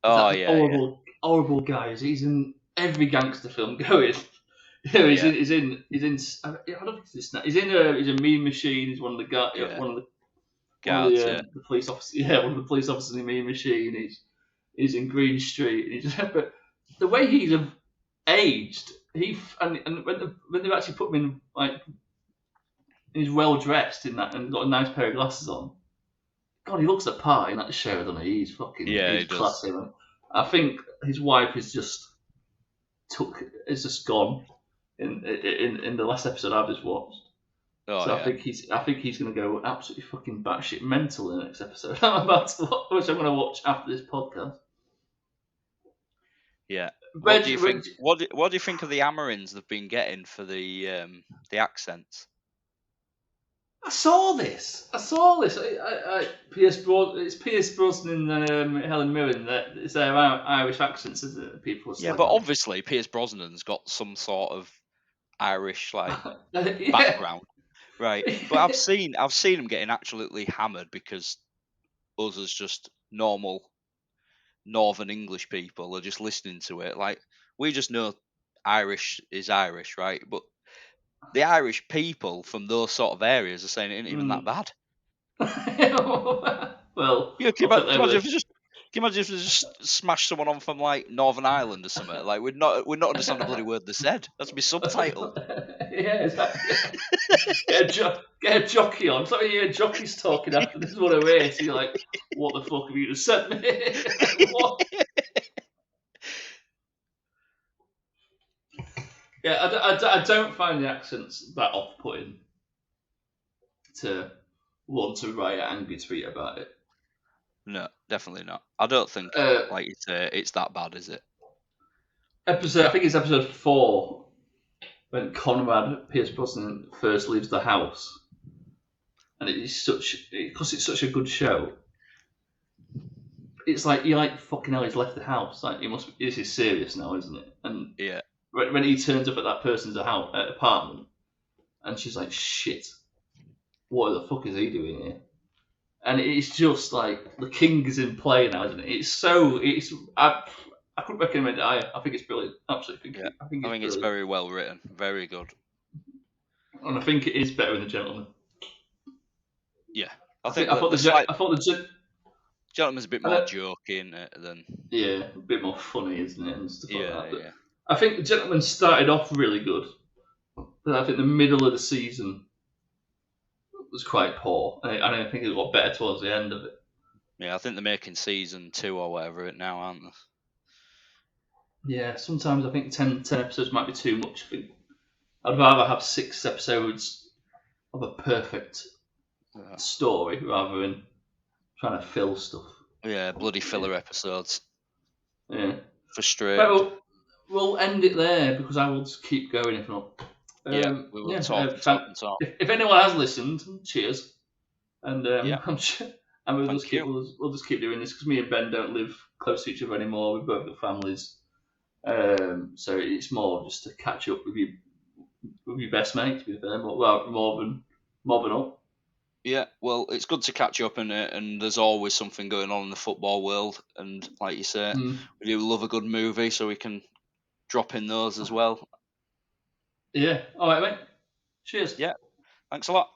horrible guy. He's in every gangster film going. He's in. I don't think it's he's in Mean Machine. He's one of the guys. One of the guards. the police officers. Yeah, one of the police officers in Mean Machine. He's in Green Street. But the way he's aged, and when they've actually put him in like. He's well dressed in that and got a nice pair of glasses on. God, he looks the part in that show, doesn't he? He's classy, man. I think his wife is just gone in the last episode I've just watched. I think he's going to go absolutely fucking batshit mental in the next episode. Which I'm going to watch after this podcast. Yeah. What do you think? What do you think of the Amarins they've been getting for the accents? I saw this. It's Pierce Brosnan and Helen Mirren. That it's their Irish accents, isn't it? People are Yeah, slagging but off. obviously Pierce Brosnan's got some sort of Irish like Yeah. background, right? But I've seen him getting absolutely hammered because us as just normal Northern English people are just listening to it. Like we just know Irish is Irish, right? But the Irish people from those sort of areas are saying it ain't even that bad. Well, Yeah, I think they were. can you imagine if they just smashed someone on from like Northern Ireland or something? Like we'd not understand a bloody word they said. That's be subtitled. Yeah, exactly. Get a jockey on. It's like when you hear jockeys talking after this one a race. You're like, what the fuck have you just said me? What? Yeah, I don't find the accents that off-putting to want to write an angry tweet about it. No, definitely not. I don't think, Uh, like you say, it's that bad, is it? I think it's episode 4 when Conrad Pierce Brosnan first leaves the house, and because it's such a good show. It's like you're like fucking hell. He's left the house. Like this is serious now, isn't it? And Yeah. when he turns up at that person's apartment, and she's like, "Shit, what the fuck is he doing here?" And it's just like the king is in play now, isn't it? I couldn't recommend it. I think it's brilliant. Absolutely, Yeah. I think I it's think it's brilliant, very well written, very good. and I think it is better than The Gentleman. Yeah, I thought the Gentleman's a bit more jokey in it than yeah, a bit more funny, isn't it, and stuff like that. But yeah. I think The Gentleman started off really good, but I think the middle of the season was quite poor, and I think it got better towards the end of it. Yeah, I think they're making season 2 or whatever it now, aren't they? Yeah, sometimes I think 10 episodes might be too much. I think I'd rather have 6 episodes of a perfect story rather than trying to fill stuff. Yeah, bloody filler episodes. Yeah. Frustrated. Well, we'll end it there because I will just keep going if not. Yeah, we will talk and talk and talk. If anyone has listened, cheers. And Yeah. I'm sure, and we'll just keep doing this because me and Ben don't live close to each other anymore. We've both got families, so it's more just to catch up with your best mate. To be fair, more than mobbing up. Yeah, well, it's good to catch up, and there's always something going on in the football world. And like you say, we do love a good movie, so we can drop in those as well. Yeah. All right, mate. Cheers. Yeah. Thanks a lot.